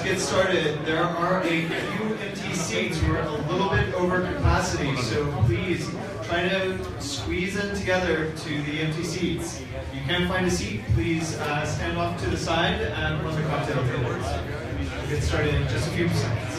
get started. There are a few empty seats. We're a little bit over capacity, so please try to squeeze in together to the empty seats. If you can't find a seat, please stand off to the side and run the cocktail tables. We'll get started in just a few seconds.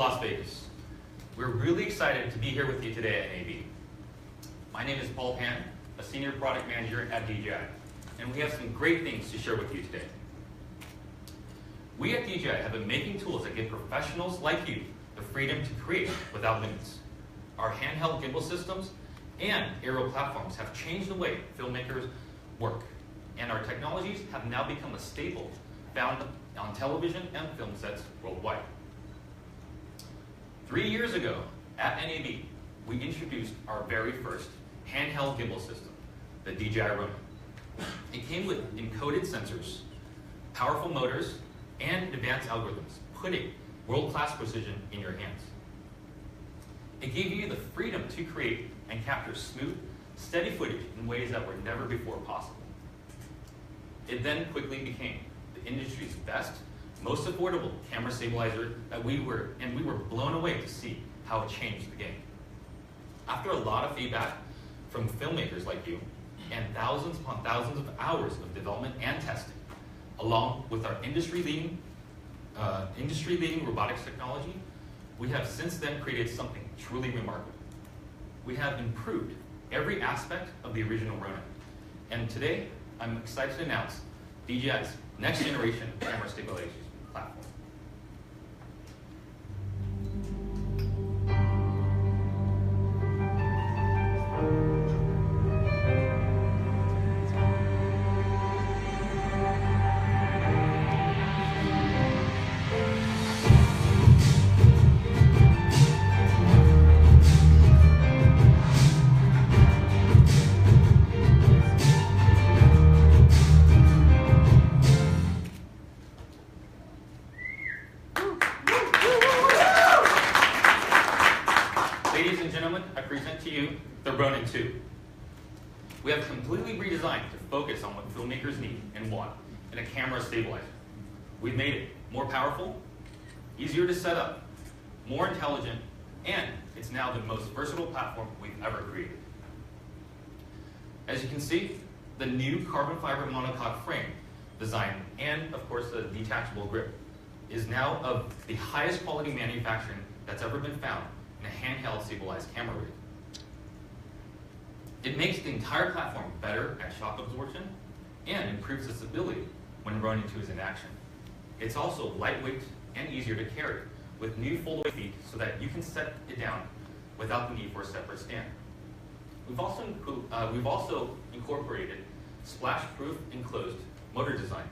Las Vegas. We're really excited to be here with you today at NAB. My name is Paul Pan, a Senior Product Manager at DJI, and we have some great things to share with you today. We at DJI have been making tools that give professionals like you the freedom to create without limits. Our handheld gimbal systems and aerial platforms have changed the way filmmakers work, and our technologies have now become a staple found on television and film sets worldwide. 3 years ago, at NAB, we introduced our very first handheld gimbal system, the DJI Ronin. It came with encoded sensors, powerful motors, and advanced algorithms, putting world-class precision in your hands. It gave you the freedom to create and capture smooth, steady footage in ways that were never before possible. It then quickly became the industry's best, most affordable camera stabilizer that we were blown away to see how it changed the game. After a lot of feedback from filmmakers like you, and thousands upon thousands of hours of development and testing, along with our industry-leading robotics technology, we have since then created something truly remarkable. We have improved every aspect of the original Ronin. And today, I'm excited to announce DJI's next generation camera stabilization platform. Ladies and gentlemen, I present to you the Ronin 2. We have completely redesigned to focus on what filmmakers need and want in a camera stabilizer. We've made it more powerful, easier to set up, more intelligent, and it's now the most versatile platform we've ever created. As you can see, the new carbon fiber monocoque frame design and, of course, the detachable grip is now of the highest quality manufacturing that's ever been found in a handheld stabilized camera rig. It makes the entire platform better at shock absorption and improves its stability when Ronin 2 is in action. It's also lightweight and easier to carry with new foldaway feet so that you can set it down without the need for a separate stand. We've also incorporated splash-proof enclosed motor design,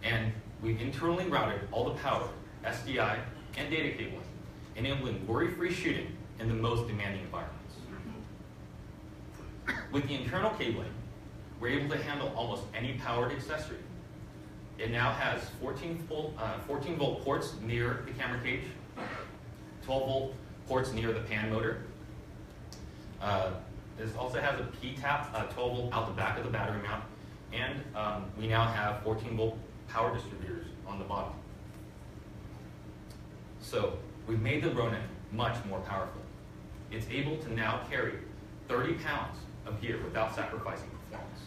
and we've internally routed all the power, SDI, and data cabling, enabling worry-free shooting in the most demanding environments. With the internal cabling, we're able to handle almost any powered accessory. It now has 14-volt ports near the camera cage, 12-volt ports near the pan motor. This also has a P-tap, 12-volt out the back of the battery mount, and we now have 14-volt power distributors on the bottom. So we've made the Ronin much more powerful. It's able to now carry 30 pounds of gear without sacrificing performance.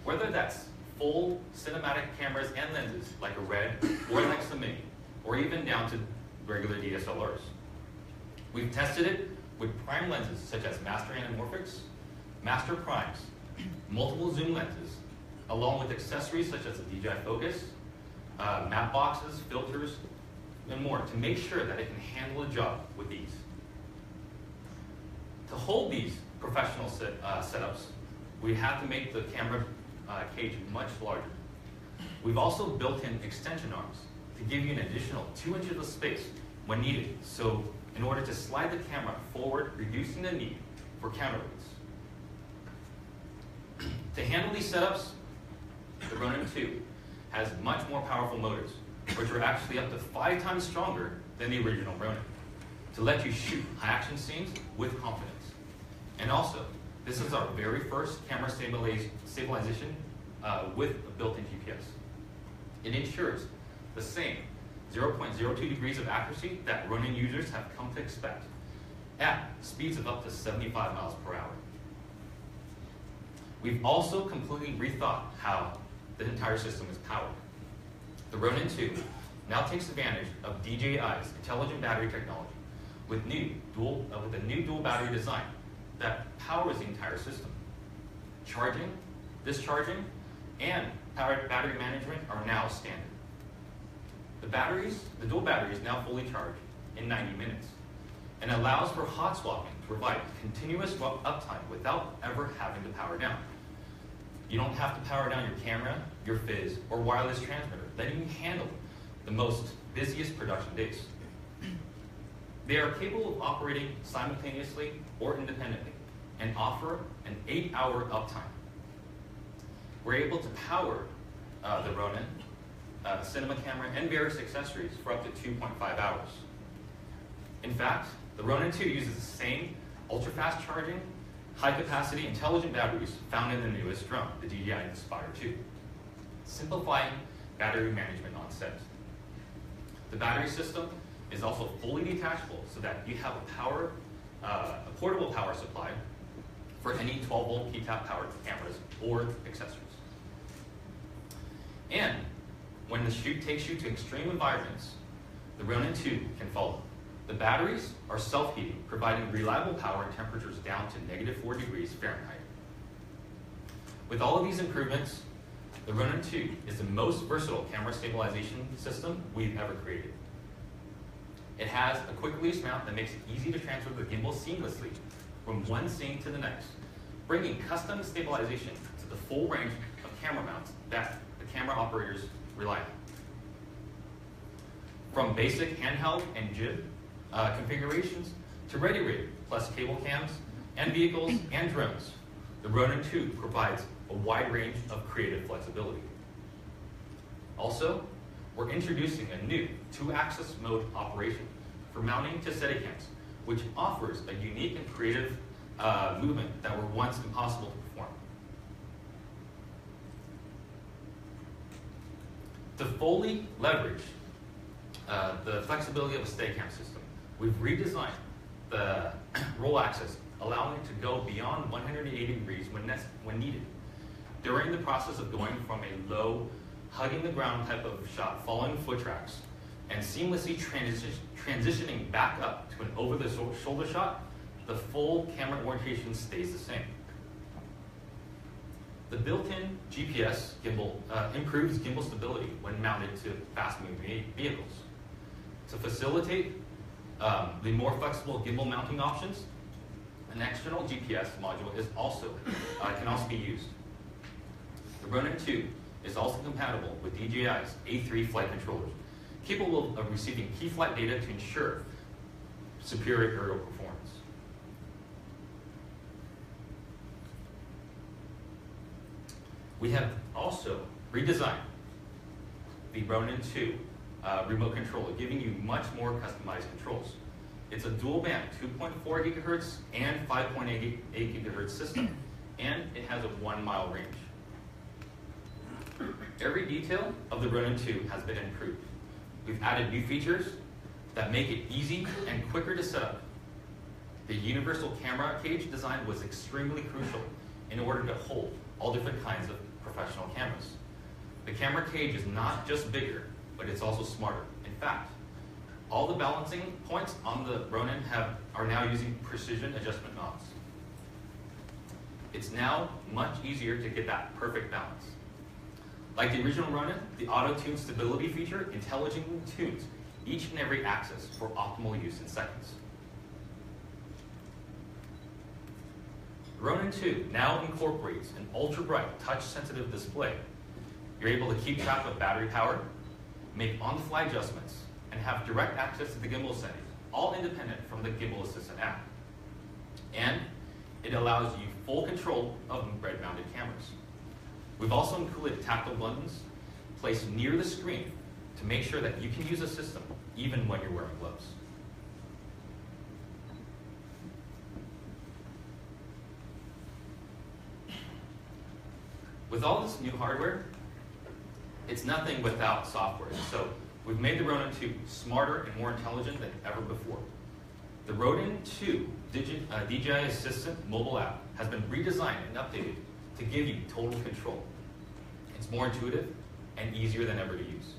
Whether that's full cinematic cameras and lenses like a Red or like the Mini, or even down to regular DSLRs. We've tested it with prime lenses such as master anamorphics, master primes, multiple zoom lenses, along with accessories such as a DJI Focus, map boxes, filters, and more to make sure that it can handle a job with ease. To hold these professional setups, we have to make the camera cage much larger. We've also built in extension arms to give you an additional 2 inches of space when needed, so in order to slide the camera forward, reducing the need for counterweights. To handle these setups, the Ronin 2 has much more powerful motors, which are actually up to 5 times stronger than the original Ronin, to let you shoot high action scenes with confidence. And also, this is our very first camera stabilization with a built-in GPS. It ensures the same 0.02 degrees of accuracy that Ronin users have come to expect at speeds of up to 75 miles per hour. We've also completely rethought how the entire system is powered. The Ronin 2 now takes advantage of DJI's intelligent battery technology with a new dual battery design that powers the entire system. Charging, discharging, and battery management are now standard. The dual battery is now fully charged in 90 minutes and allows for hot swapping to provide continuous uptime without ever having to power down. You don't have to power down your camera, your fizz, or wireless transmitter, letting you handle the most busiest production days. They are capable of operating simultaneously or independently and offer an 8-hour uptime. We're able to power the Ronin, cinema camera, and various accessories for up to 2.5 hours. In fact, the Ronin 2 uses the same ultra-fast charging, high-capacity, intelligent batteries found in the newest drone, the DJI Inspire 2, simplifying battery management on set. The battery system is also fully detachable so that you have a portable power supply for any 12-volt P-tap powered cameras or accessories. And when the shoot takes you to extreme environments, the Ronin 2 can follow. The batteries are self-heating, providing reliable power and temperatures down to -4 degrees Fahrenheit. With all of these improvements, the Ronin 2 is the most versatile camera stabilization system we've ever created. It has a quick release mount that makes it easy to transfer the gimbal seamlessly from one scene to the next, bringing custom stabilization to the full range of camera mounts that the camera operators rely on. From basic handheld and jib configurations to ready-rig plus cable cams and vehicles and drones, the Ronin 2 provides a wide range of creative flexibility. Also, we're introducing a new 2-axis mode operation for mounting to Steadicams, which offers a unique and creative movement that were once impossible to perform. To fully leverage the flexibility of a Steadicam system, we've redesigned the roll axis, allowing it to go beyond 180 degrees when needed. During the process of going from a low, hugging the ground type of shot, following foot tracks, and seamlessly transitioning back up to an over-the-shoulder shot, the full camera orientation stays the same. The built-in GPS gimbal improves gimbal stability when mounted to fast-moving vehicles. To facilitate the more flexible gimbal mounting options, an external GPS module can also be used. The Ronin 2 is also compatible with DJI's A3 flight controllers, capable of receiving key flight data to ensure superior aerial performance. We have also redesigned the Ronin 2 remote controller, giving you much more customized controls. It's a dual band 2.4 gigahertz and 5.8 gigahertz system, and it has a 1-mile range. Every detail of the Ronin 2 has been improved. We've added new features that make it easy and quicker to set up. The universal camera cage design was extremely crucial in order to hold all different kinds of professional cameras. The camera cage is not just bigger, but it's also smarter. In fact, all the balancing points on the Ronin are now using precision adjustment knobs. It's now much easier to get that perfect balance. Like the original Ronin, the auto-tune stability feature intelligently tunes each and every axis for optimal use in seconds. Ronin 2 now incorporates an ultra-bright, touch-sensitive display. You're able to keep track of battery power, make on-the-fly adjustments, and have direct access to the gimbal settings, all independent from the Gimbal Assistant app. And it allows you full control of red-mounted cameras. We've also included tactile buttons placed near the screen to make sure that you can use the system even when you're wearing gloves. With all this new hardware, it's nothing without software. So we've made the Ronin 2 smarter and more intelligent than ever before. The Ronin 2 DJI Assistant mobile app has been redesigned and updated to give you total control. It's more intuitive and easier than ever to use.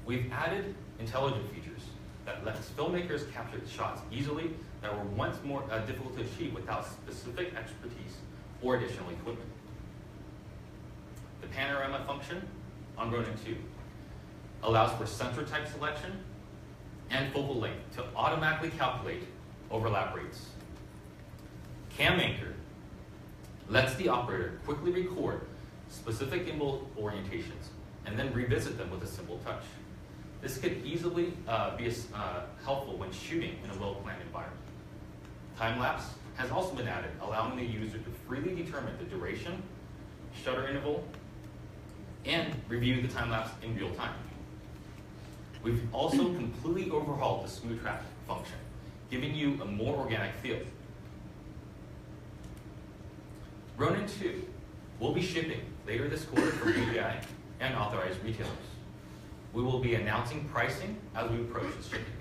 We've added intelligent features that lets filmmakers capture shots easily that were once more difficult to achieve without specific expertise or additional equipment. The panorama function on Ronin 2 allows for sensor type selection and focal length to automatically calculate overlap rates. CamAnchor lets the operator quickly record specific gimbal orientations and then revisit them with a simple touch. This could easily be helpful when shooting in a well-planned environment. Time-lapse has also been added, allowing the user to freely determine the duration, shutter interval, and review the time-lapse in real time. We've also completely overhauled the smooth track function, giving you a more organic feel. Ronin 2 will be shipping later this quarter from DJI and authorized retailers. We will be announcing pricing as we approach the shipping date.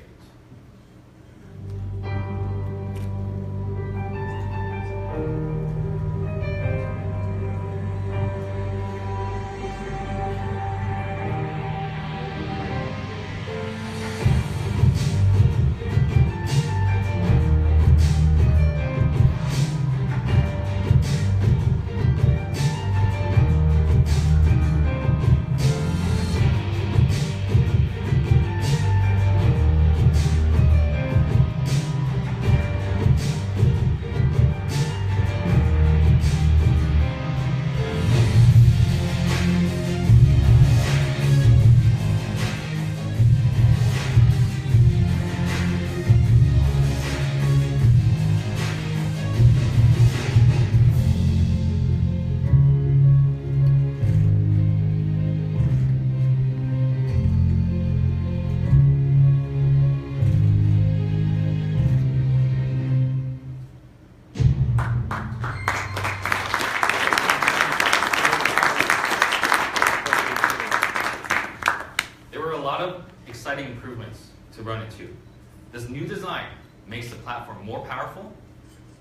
Exciting improvements to Ronin 2. This new design makes the platform more powerful,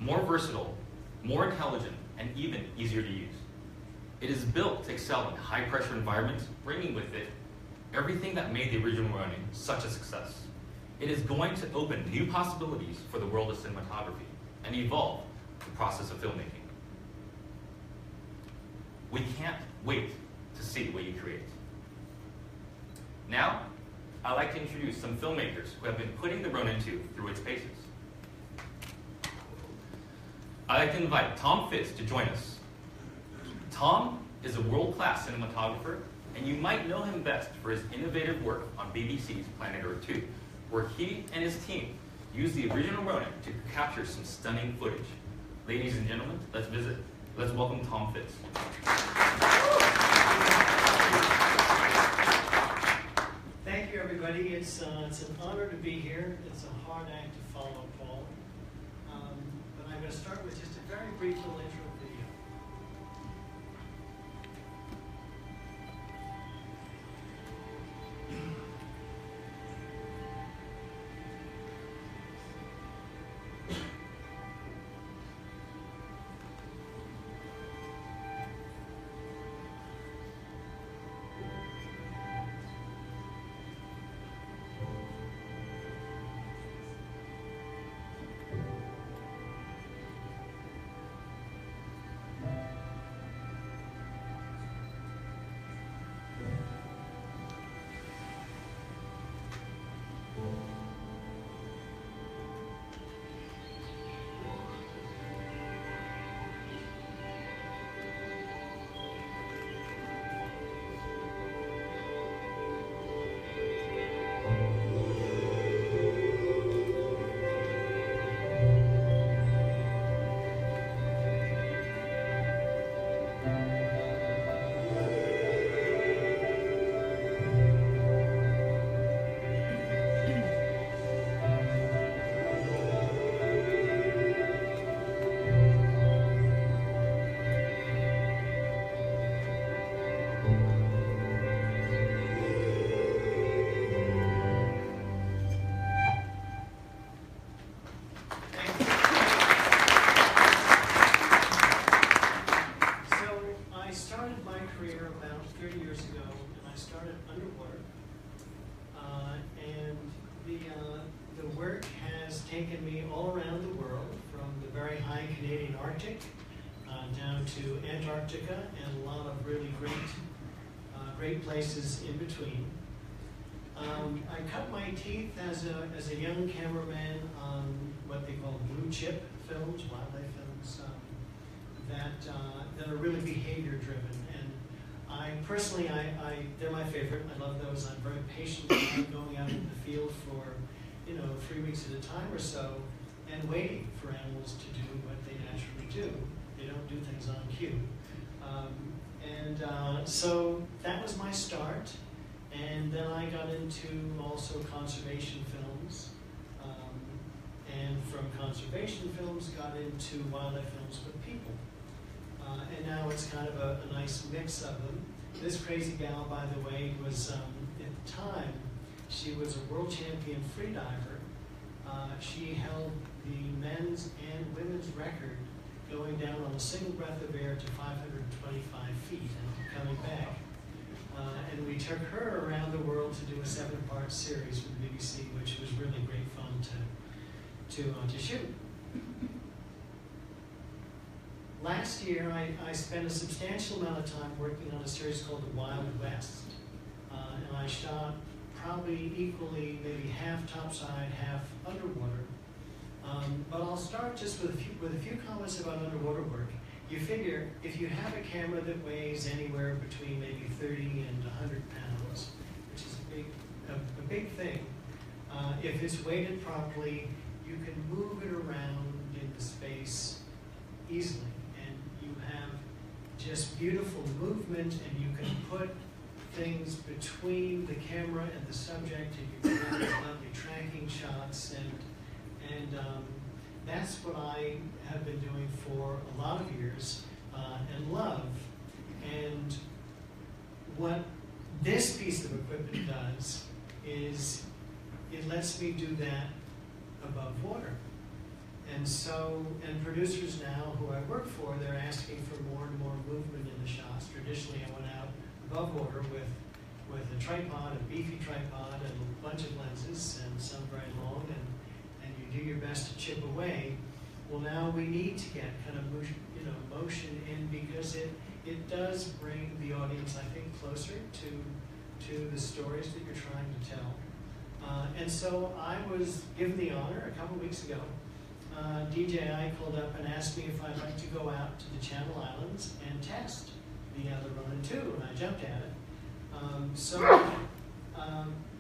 more versatile, more intelligent, and even easier to use. It is built to excel in high-pressure environments, bringing with it everything that made the original Ronin such a success. It is going to open new possibilities for the world of cinematography and evolve the process of filmmaking. We can't wait to see what you create. Now, I'd like to introduce some filmmakers who have been putting the Ronin 2 through its paces. I'd like to invite Tom Fitz to join us. Tom is a world-class cinematographer, and you might know him best for his innovative work on BBC's Planet Earth 2, where he and his team used the original Ronin to capture some stunning footage. Ladies and gentlemen, let's welcome Tom Fitz. Thank you, everybody. It's an honor to be here. It's a hard act to follow, Paul. But I'm going to start with just a very brief little intro video. The work has taken me all around the world, from the very high Canadian Arctic down to Antarctica, and a lot of really great places in between. I cut my teeth as a young cameraman on what they call blue chip films, wildlife films, that are really behavior driven. And I personally, they're my favorite. I love those. I'm very patient about going out in the field for 3 weeks at a time or so, and waiting for animals to do what they naturally do. They don't do things on cue. So that was my start. And then I got into also conservation films. And from conservation films, got into wildlife films with people. And now it's kind of a nice mix of them. This crazy gal, by the way, was, at the time, she was a world champion freediver. She held the men's and women's record going down on a single breath of air to 525 feet and coming back. And we took her around the world to do a 7-part series for the BBC, which was really great fun to shoot. Last year, I spent a substantial amount of time working on a series called The Wild West. And I shot probably equally, maybe half topside, half underwater. But I'll start just with a few comments about underwater work. You figure if you have a camera that weighs anywhere between maybe 30 and 100 pounds, which is a big thing, if it's weighted properly, you can move it around in the space easily. And you have just beautiful movement, and you can put things between the camera and the subject, and you can have lovely tracking shots, and that's what I have been doing for a lot of years and love. And what this piece of equipment does is it lets me do that above water. And so, and producers now who I work for, they're asking for more and more movement in the shots. Traditionally, I went out above water with a tripod, a beefy tripod, and a bunch of lenses, and some very long, and you do your best to chip away. Well, now we need to get kind of motion in, because it does bring the audience, I think, closer to the stories that you're trying to tell. And so I was given the honor a couple weeks ago. DJI called up and asked me if I'd like to go out to the Channel Islands and test the Ronin 2, and I jumped at it.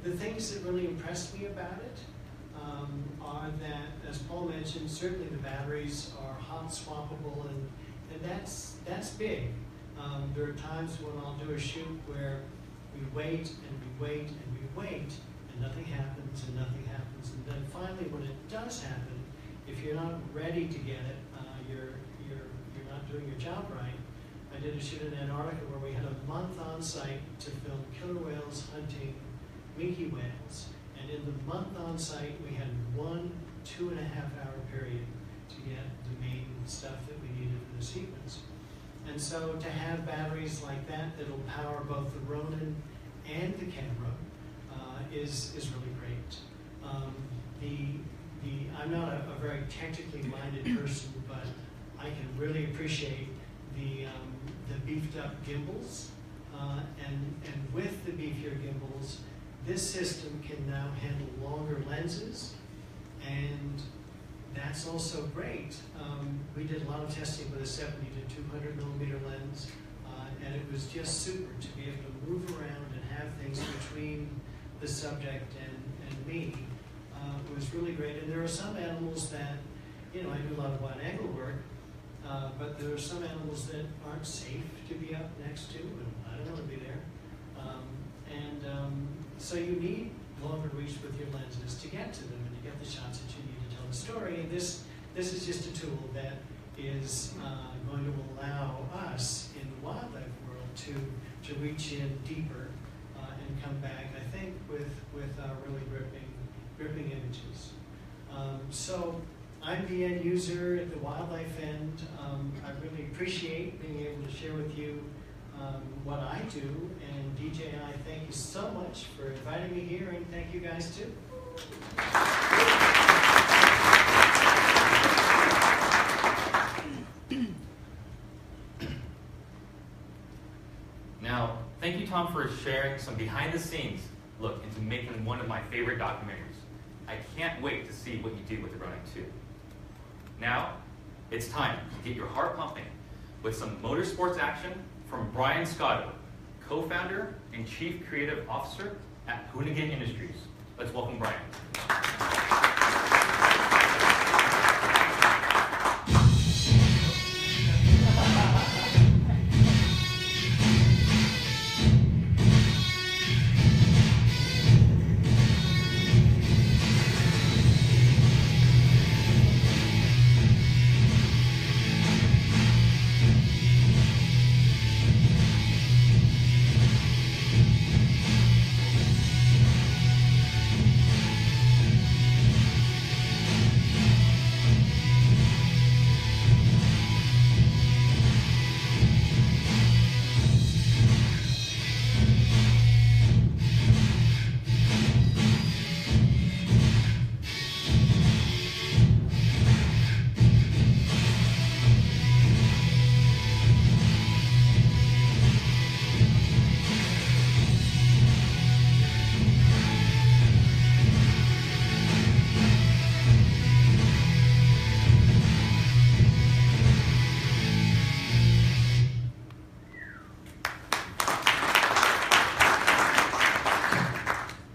The things that really impressed me about it are that, as Paul mentioned, certainly the batteries are hot swappable, and that's big. There are times when I'll do a shoot where we wait and we wait and we wait, and nothing happens and nothing happens, and then finally, when it does happen, if you're not ready to get it, you're not doing your job right. I did a shoot in Antarctica where we had a month on site to film killer whales hunting minke whales. And in the month on site, we had 1 2.5 hour period to get the main stuff that we needed for the sequence. And so to have batteries like that that'll power both the Ronin and the camera is really great. I'm not a very technically minded person, but I can really appreciate the beefed up gimbals. And with the beefier gimbals, this system can now handle longer lenses, and that's also great. We did a lot of testing with a 70 to 200 millimeter lens, and it was just super to be able to move around and have things between the subject and me. It was really great. And there are some animals that, I do a lot of wide angle work, but there are some animals that aren't safe to be up next to, and I don't want to be there. So you need longer reach with your lenses to get to them and to get the shots that you need to tell the story. And this is just a tool that is going to allow us in the wildlife world to reach in deeper and come back, I think, with really gripping images. So I'm the end user at the wildlife end. I really appreciate being able to share with you what I do, and DJI, thank you so much for inviting me here, and thank you guys too. Now, thank you, Tom, for sharing some behind-the-scenes look into making one of my favorite documentaries. I can't wait to see what you do with the Ronin 2. Now, it's time to get your heart pumping with some motorsports action from Brian Scotto, co-founder and chief creative officer at Hoonigan Industries. Let's welcome Brian.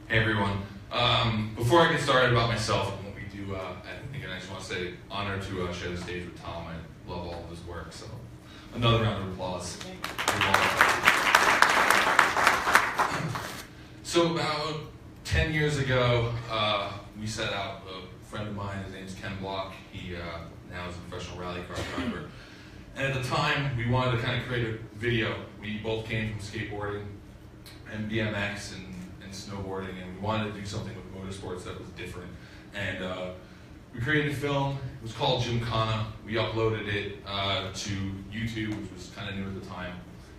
Hey everyone. Before I get started about myself and what we do, I just want to say honor to share the stage with Tom. I love all of his work, so another round of applause. So about 10 years ago, we set out, a friend of mine, his name's Ken Block, he now is a professional rally car driver. And at the time, we wanted to kind of create a video. We both came from skateboarding and BMX and snowboarding, and we wanted to do something with motorsports that was different. And we created a film. It was called Gymkhana. We uploaded it to YouTube, which was kind of new at the time.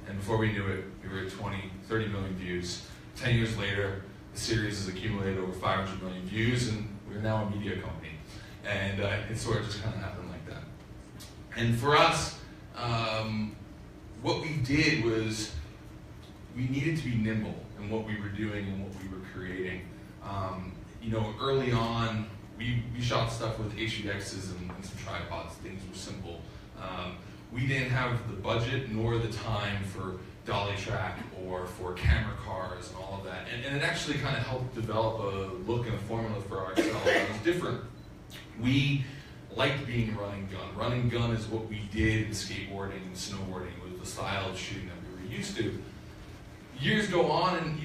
And before we knew it, we were at 30 million views. 10 years later, the series has accumulated over 500 million views, and we're now a media company. And it sort of just kind of happened like that. And for us, what we did was we needed to be nimble in what we were doing and what we were creating. Early on, we shot stuff with HVXs and some tripods. Things were simple. We didn't have the budget nor the time for dolly track or for camera cars and all of that. And it actually kind of helped develop a look and a formula for ourselves that was different. We liked being run and gun. Run and gun is what we did in skateboarding and snowboarding, was the style of shooting that we were used to. Years go on, and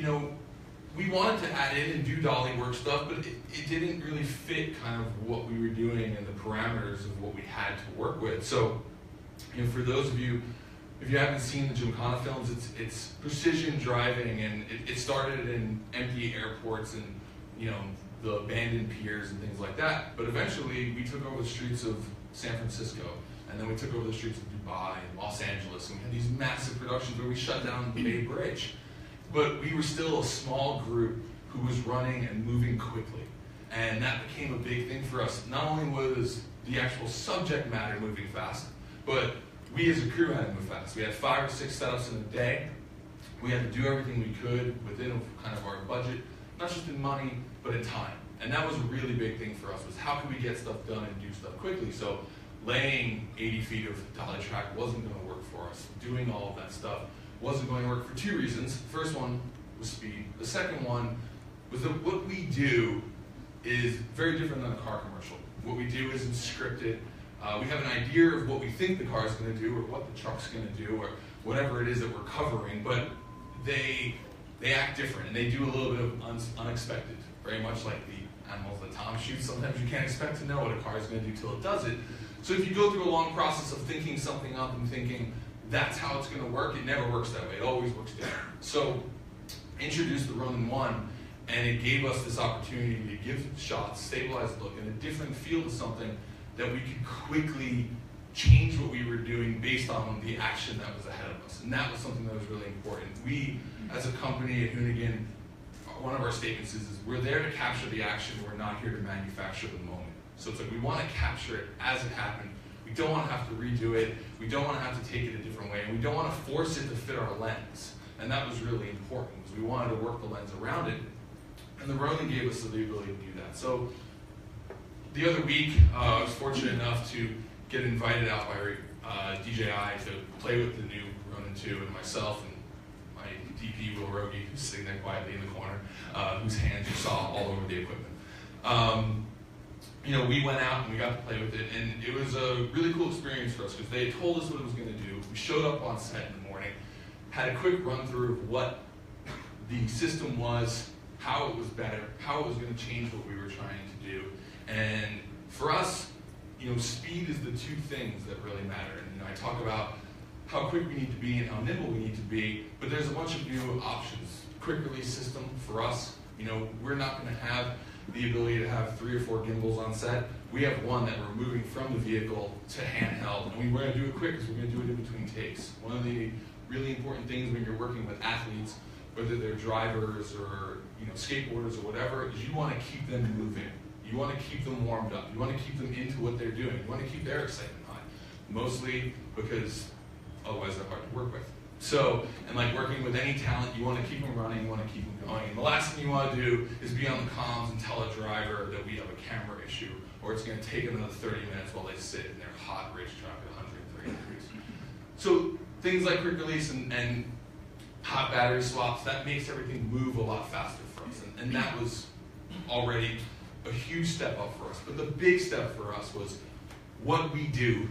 we wanted to add in and do dolly work stuff, but it didn't really fit kind of what we were doing and the parameters of what we had to work with. So, for those of you, if you haven't seen the Gymkhana films, it's precision driving, and it started in empty airports and the abandoned piers and things like that. But eventually, we took over the streets of San Francisco, and then we took over the streets of Dubai and Los Angeles, and we had these massive productions where we shut down the Bay Bridge. But we were still a small group who was running and moving quickly. And that became a big thing for us. Not only was the actual subject matter moving fast, but we as a crew had to move fast. We had 5 or 6 setups in a day. We had to do everything we could within kind of our budget, not just in money, but in time. And that was a really big thing for us, was how could we get stuff done and do stuff quickly? So laying 80 feet of dolly track wasn't going to work for us. Doing all of that stuff wasn't going to work for 2 reasons. The first one was speed. The second one was that what we do is very different than a car commercial. What we do isn't scripted. We have an idea of what we think the car is going to do, or what the truck's going to do, or whatever it is that we're covering, but they act different, and they do a little bit of unexpected, very much like the animals that Tom shoots. Sometimes you can't expect to know what a car is going to do till it does it. So if you go through a long process of thinking something up and thinking that's how it's going to work, it never works that way. It always works different. So introduced the Ronin 1, and it gave us this opportunity to give shots, stabilized look, and a different feel to something that we could quickly change what we were doing based on the action that was ahead of us. And that was something that was really important. We, as a company at Hoonigan, one of our statements is we're there to capture the action, we're not here to manufacture the moment. So it's like we want to capture it as it happened. We don't want to have to redo it. We don't want to have to take it a different way. And we don't want to force it to fit our lens. And that was really important, because we wanted to work the lens around it. And the Ronin gave us the ability to do that. So the other week, I was fortunate enough to get invited out by DJI to play with the new Ronin 2, and myself and my DP, Will Rogie, who's sitting there quietly in the corner, whose hands you saw all over the equipment. You know, we went out and we got to play with it, and it was a really cool experience for us because they told us what it was going to do. We showed up on set in the morning, had a quick run through of what the system was, how it was better, how it was going to change what we were trying to do. And for us, you know, speed is the two things that really matter. And you know, I talk about how quick we need to be and how nimble we need to be, but there's a bunch of new options. Quick release system for us, you know, we're not going to have the ability to have 3 or 4 gimbals on set. We have one that we're moving from the vehicle to handheld, and we're going to do it quick because we're going to do it in between takes. One of the really important things when you're working with athletes, whether they're drivers or skateboarders or whatever, is you want to keep them moving. You want to keep them warmed up. You want to keep them into what they're doing. You want to keep their excitement high, mostly because otherwise they're hard to work with. So, and like working with any talent, you want to keep them running, you want to keep them going. And the last thing you want to do is be on the comms and tell a driver that we have a camera issue, or it's going to take them another 30 minutes while they sit in their hot racetrack at 130 degrees. So things like quick release and hot battery swaps, that makes everything move a lot faster for us. And that was already a huge step up for us. But the big step for us was what we do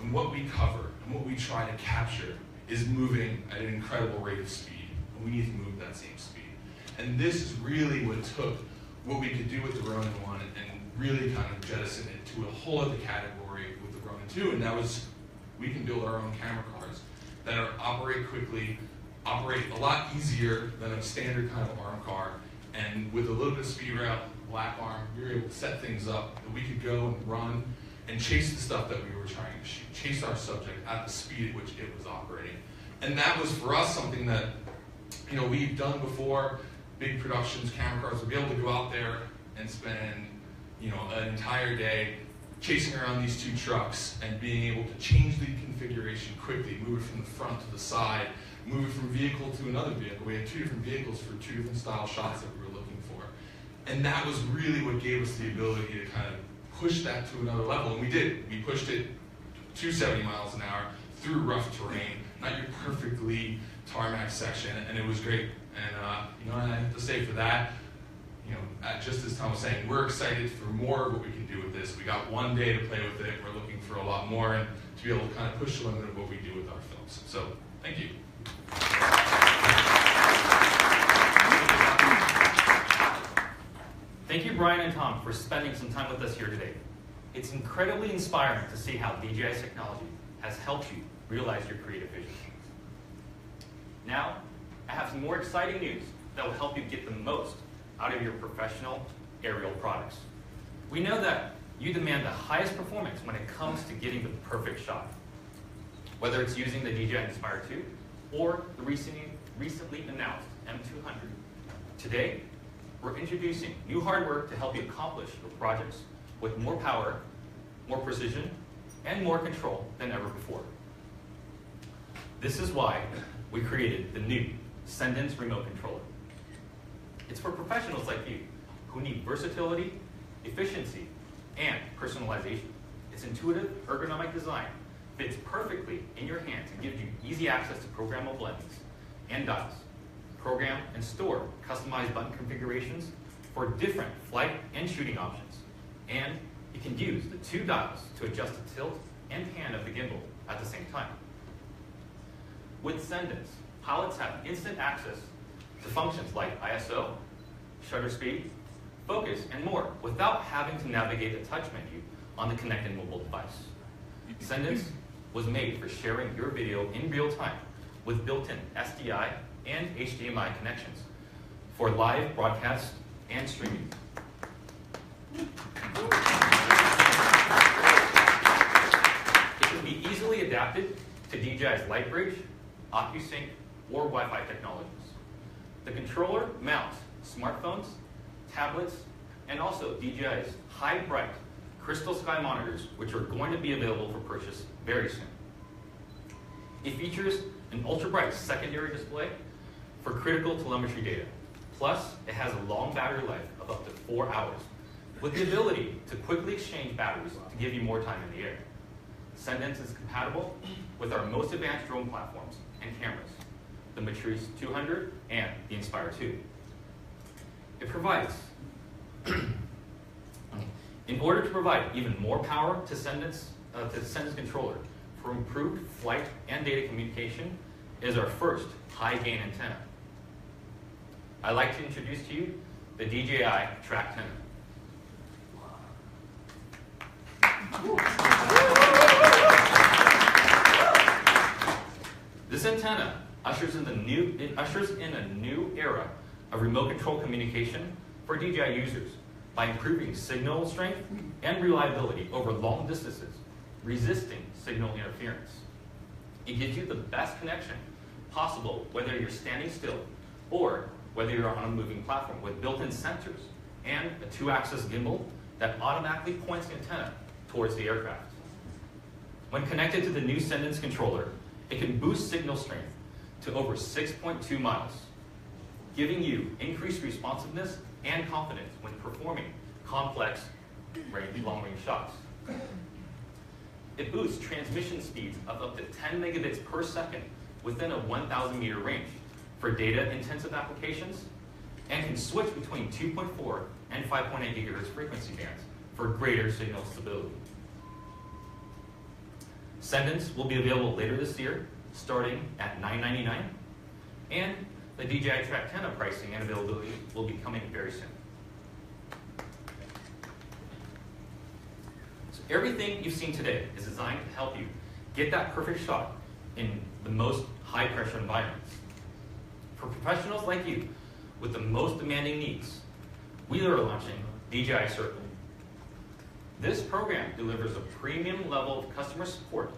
and what we cover and what we try to capture is moving at an incredible rate of speed, and we need to move that same speed. And this is really what took what we could do with the Ronin 1 and really kind of jettison it to a whole other category with the Ronin 2, and that was we can build our own camera cars that operate quickly, operate a lot easier than a standard kind of arm car, and with a little bit of speed around black arm, we were able to set things up that we could go and run and chase the stuff that we were trying to shoot, chase our subject at the speed at which it was operating. And that was for us something that, we've done before, big productions, camera cars, would be able to go out there and spend, an entire day chasing around these 2 trucks and being able to change the configuration quickly, move it from the front to the side, move it from vehicle to another vehicle. We had 2 different vehicles for 2 different style shots that we were looking for. And that was really what gave us the ability to kind of push that to another level, and we did. We pushed it to 70 miles an hour through rough terrain, not your perfectly tarmac section, and it was great. And and I have to say for that, just as Tom was saying, we're excited for more of what we can do with this. We got 1 day to play with it. We're looking for a lot more, and to be able to kind of push the limit of what we do with our films. So, thank you. Thank you, Brian and Tom, for spending some time with us here today. It's incredibly inspiring to see how DJI technology has helped you realize your creative vision. Now, I have some more exciting news that will help you get the most out of your professional aerial products. We know that you demand the highest performance when it comes to getting the perfect shot. Whether it's using the DJI Inspire 2 or the recently announced M200. Today, we're introducing new hardware to help you accomplish your projects with more power, more precision, and more control than ever before. This is why we created the new Cendence remote controller. It's for professionals like you who need versatility, efficiency, and personalization. Its intuitive, ergonomic design fits perfectly in your hands and gives you easy access to programmable buttons and dials. Program and store customized button configurations for different flight and shooting options. And you can use the 2 dials to adjust the tilt and pan of the gimbal at the same time. With Cendence, pilots have instant access to functions like ISO, shutter speed, focus, and more without having to navigate the touch menu on the connected mobile device. Cendence was made for sharing your video in real time with built-in SDI and HDMI connections for live broadcast and streaming. It can be easily adapted to DJI's LightBridge, OcuSync, or Wi-Fi technologies. The controller mounts smartphones, tablets, and also DJI's high bright crystal sky monitors, which are going to be available for purchase very soon. It features an ultra bright secondary display for critical telemetry data. Plus, it has a long battery life of up to 4 hours, with the ability to quickly exchange batteries to give you more time in the air. Cendence is compatible with our most advanced drone platforms and cameras, the Matrice 200 and the Inspire 2. It provides, in order to provide even more power to the Cendence controller for improved flight and data communication, is our first high-gain antenna. I'd like to introduce to you the DJI Tracktenna. This antenna ushers in a new era of remote control communication for DJI users by improving signal strength and reliability over long distances, resisting signal interference. It gives you the best connection possible whether you're standing still or whether you're on a moving platform, with built-in sensors and a 2-axis gimbal that automatically points the antenna towards the aircraft. When connected to the new Cendence controller, it can boost signal strength to over 6.2 miles, giving you increased responsiveness and confidence when performing complex, long-range shots. It boosts transmission speeds of up to 10 megabits per second within a 1,000 meter range for data-intensive applications, and can switch between 2.4 and 5.8 gigahertz frequency bands for greater signal stability. Cendence will be available later this year, starting at $999, and the DJI Tracktenna pricing and availability will be coming very soon. So everything you've seen today is designed to help you get that perfect shot in the most high-pressure environments. For professionals like you with the most demanding needs, we are launching DJI Circle. This program delivers a premium level of customer support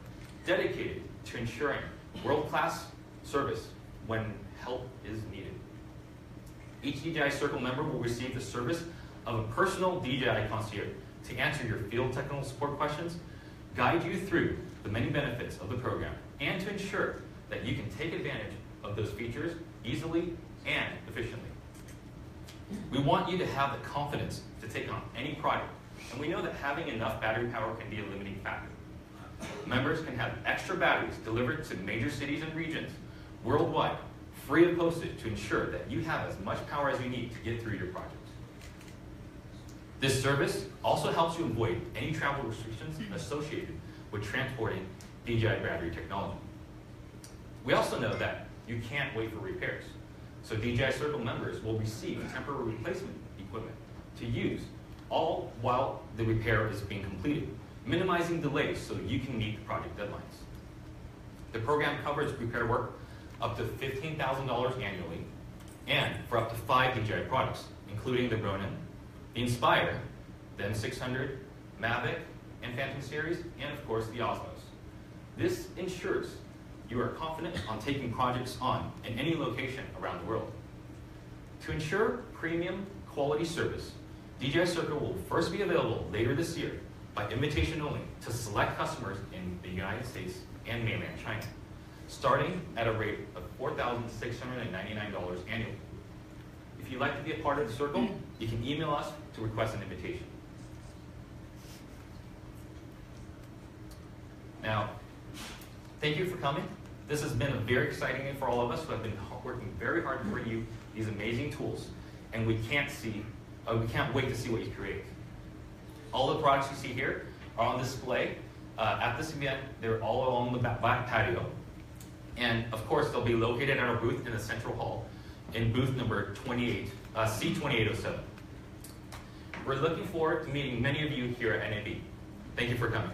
dedicated to ensuring world-class service when help is needed. Each DJI Circle member will receive the service of a personal DJI concierge to answer your field technical support questions, guide you through the many benefits of the program, and to ensure that you can take advantage of those features easily and efficiently. We want you to have the confidence to take on any project, and we know that having enough battery power can be a limiting factor. Members can have extra batteries delivered to major cities and regions worldwide, free of postage, to ensure that you have as much power as you need to get through your project. This service also helps you avoid any travel restrictions associated with transporting DJI battery technology. We also know that you can't wait for repairs, so DJI Circle members will receive temporary replacement equipment to use all while the repair is being completed, minimizing delays so you can meet the project deadlines. The program covers repair work up to $15,000 annually, and for up to 5 DJI products, including the Ronin, the Inspire, the M600, Mavic, and Phantom series, and of course the Osmos. This ensures you are confident on taking projects on in any location around the world. To ensure premium quality service, DJI Circle will first be available later this year by invitation only to select customers in the United States and mainland China, starting at a rate of $4,699 annually. If you'd like to be a part of the Circle, you can email us to request an invitation. Now, thank you for coming. This has been a very exciting day for all of us who have been working very hard to bring you these amazing tools, and we can't wait to see what you create. All the products you see here are on display at this event. They're all along the back patio, and of course they'll be located at our booth in the central hall in booth number 28, C2807. We're looking forward to meeting many of you here at NAB. Thank you for coming.